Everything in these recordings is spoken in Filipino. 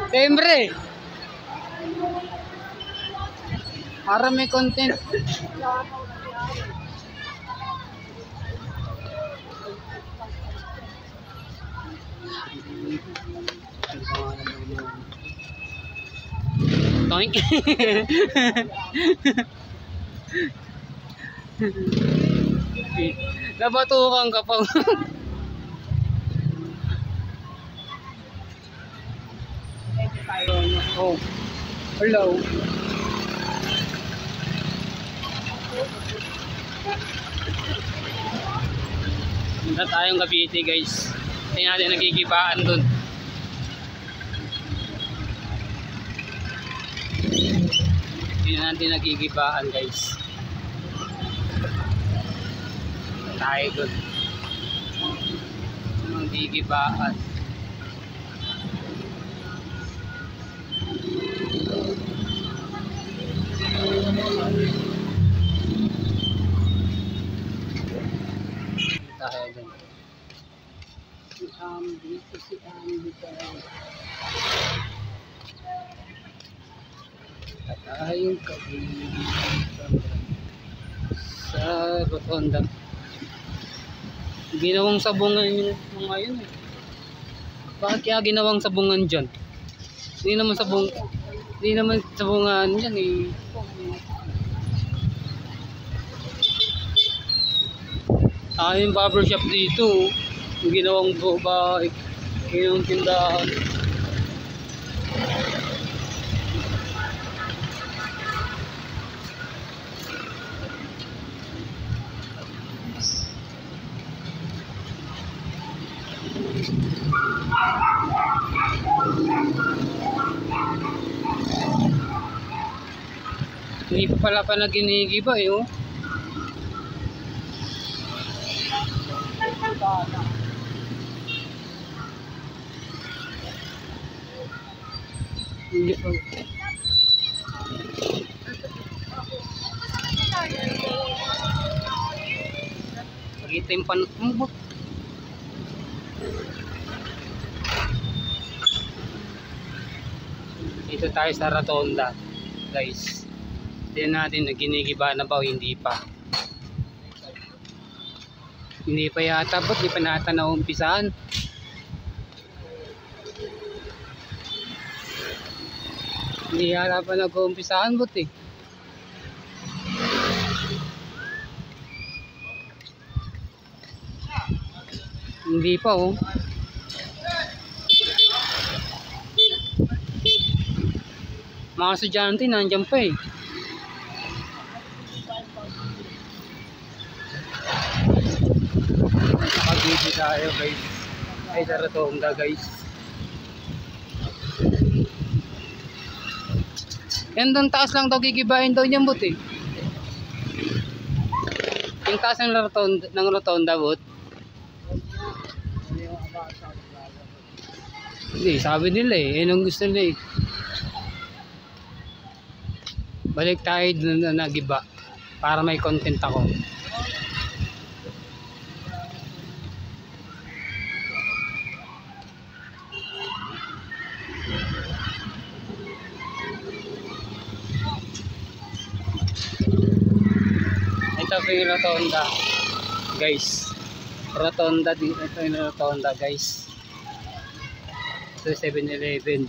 Siyempre. Para may content. Toink. Nabatukan ka pa. Oh. Hello. Punta tayong Cavite guys. Tingnan natin nagkikibaan dun. Tingnan natin nagkikibaan guys. Tayo dun. Nagkikibaan. Tayo dun. Dito si Andy tayo. Tayong Cavite sa Rotonda. Ginawang sabungan yung mga yun eh. Bakit kaya ginawang sabungan dyan? Hindi naman sabungan dyan eh. Yung barbershop dito. Yung ginawang bahay. Ginawang tindahan. Hindi pa pala ginigi-giba eh oh. Hindi pa. Pagkita yung panot mo. Dito tayo sa Rotonda guys. Tignan natin na ginigiba na ba o hindi pa. Hindi pa yata, ba't di pa nata naumpisahan? Hindi yata pa nag-uumpisahan ba't eh. Hindi pa oh. Mga estudyante nandiyan pa eh. Nakabiti tayo guys. Ay sa Rotonda guys. Yan doon taas lang daw gigibahin daw niyan bot eh. Yung taas ng Rotonda bot. Hindi, sabi nila eh. Yan ang gusto nila eh. Balik tayo dun na nagiba para may content ako. Ito po yung Rotonda guys. Rotonda dito. Ito yung Rotonda guys. Ito 7-Eleven.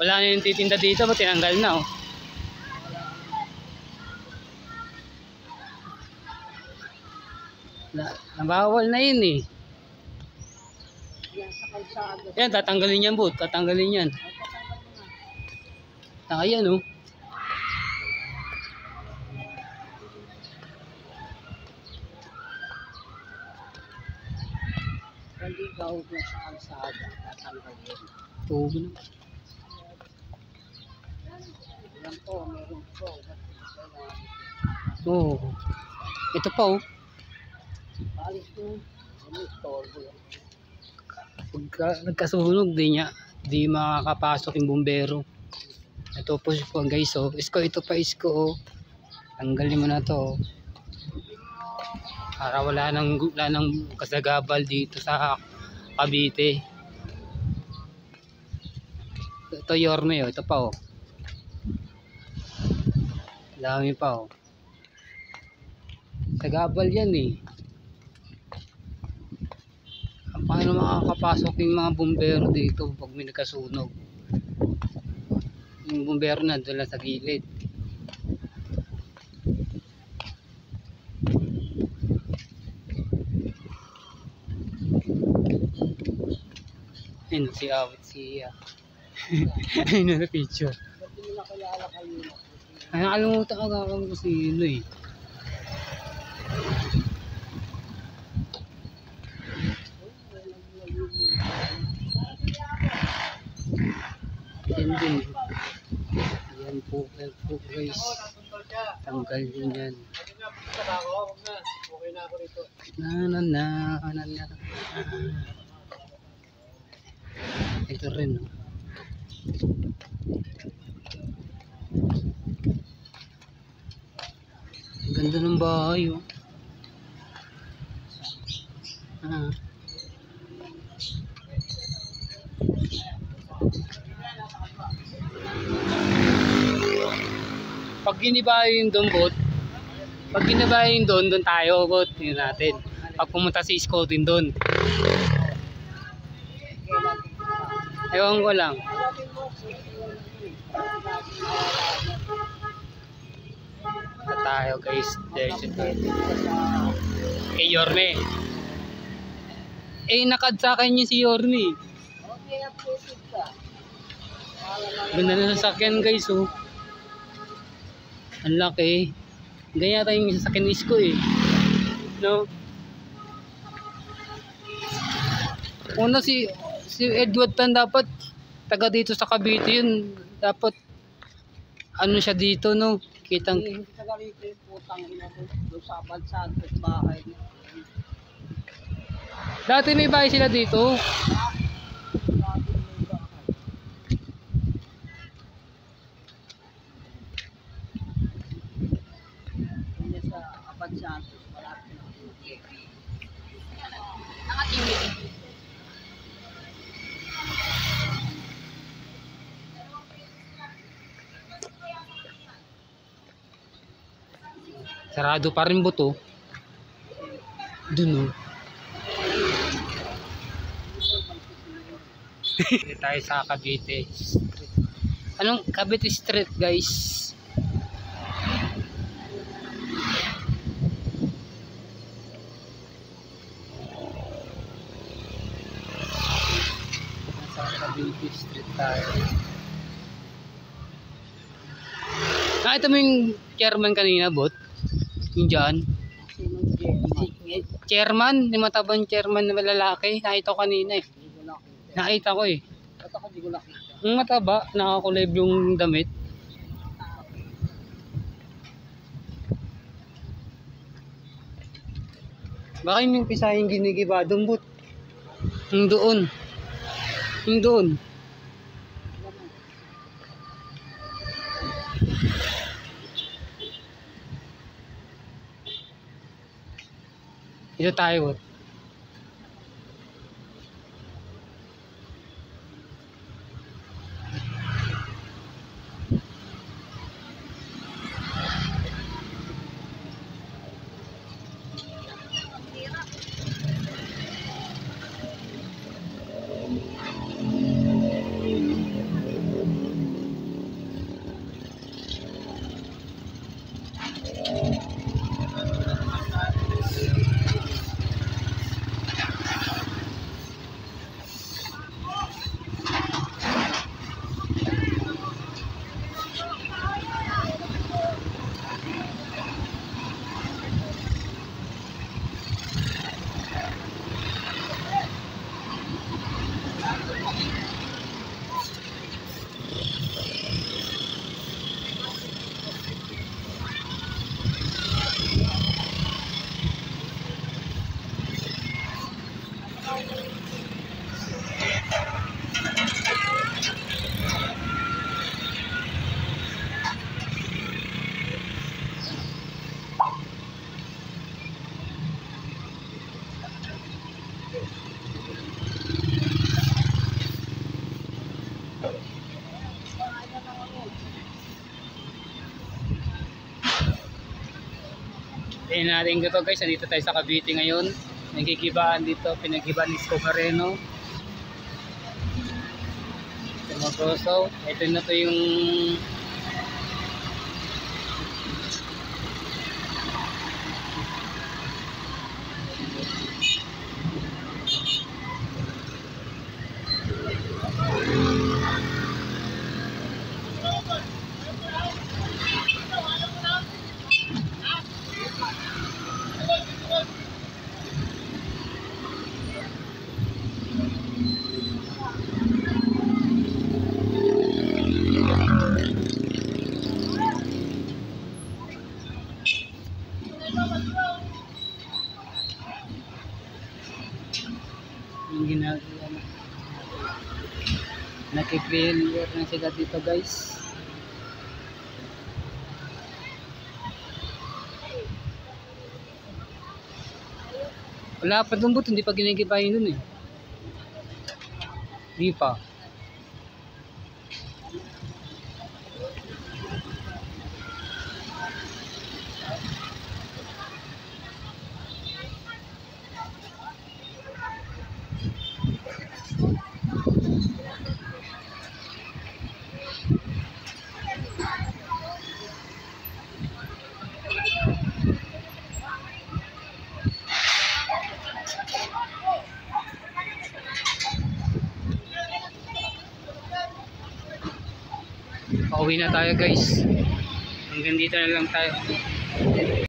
Wala na yung titinda dito. Ba't tinanggal na oh. Nabawal na yun eh. Yan, tatanggalin yan bot. Tatanggalin yan. Ayan oh. Hindi gaw na sa kalsada. Tatanggalin. Tubo na. Yan po, meron po. Oh. Ito pa oh. Alis ko. Pagka nagkasunog di makakapasok yung bumbero. Ito po guys oh. Isko, ito pa isko oh. Tanggalin mo na to oh. Para wala nang kasagabal dito sa Cavite. Ito Yorme, oh. Ito pa, oh. Dami pa, oh. Sagabal yan, eh. Paano makakapasok yung mga bumbero dito pag may nagkasunog? Yung bumbero nandun lang sa gilid. Ayun, si Awit siya. Ayun na picture. Ay, nakalimutan ko kung sino eh. Yan din. Yan po guys. Tanggal din yan. Na. Ito rin. Ganda ng bahay, oh. Pag ginibayo yung doon, bot. Pag ginibayo yung doon tayo, bot. Yun natin. Pag pumunta si Scoutin doon. Ewan ko lang. Ito tayo guys. There's it. Kay Yorme. Nakad sa akin yung si Yorme. Ganda na sasakyan guys, oh. Ang laki. Ganyan tayo yung sasakyan is ko, eh. No? Una si Edward Tan dapat taga dito sa Cavite yun. Dapat ano siya dito, no? Kitang Hindi taga rito yung putang ina doon sa Bansantos bahay. dati may bahay sila dito. Hindi sa Bansantos malapit na. Nakatimid. Sarado pa rin buto. Dun, oh. Dito tayo sa Cavite Street. Anong Cavite Street, guys? Nasa Cavite Street tayo. Nakita mo yung chairman kanina, bot? Yung dyan. Sinong Jeremy? Chairman, yung matabang chairman na lalaki. Nakita ko kanina, eh. Hindi ko nakita. Nakita ko, eh. Ba't ako di ko nakita? Yung mataba, nakakulay yung damit. Baka yung pisa yung ginigiba doon, but. Yung doon. Yung doon. Ito tayo, but. Tingnan natin ko to guys, nandito tayo sa Cavite ngayon. Nagkikibaan dito, pinagkibaan ni Isko Moreno. Tumagoso. Ito na to yung yung ginagawa na. Nakiklear na sila dito guys. Wala pa dumbot, hindi pa ginigibayin dun eh. Hindi pa. Pauwi na tayo guys. Hanggang dito na lang tayo.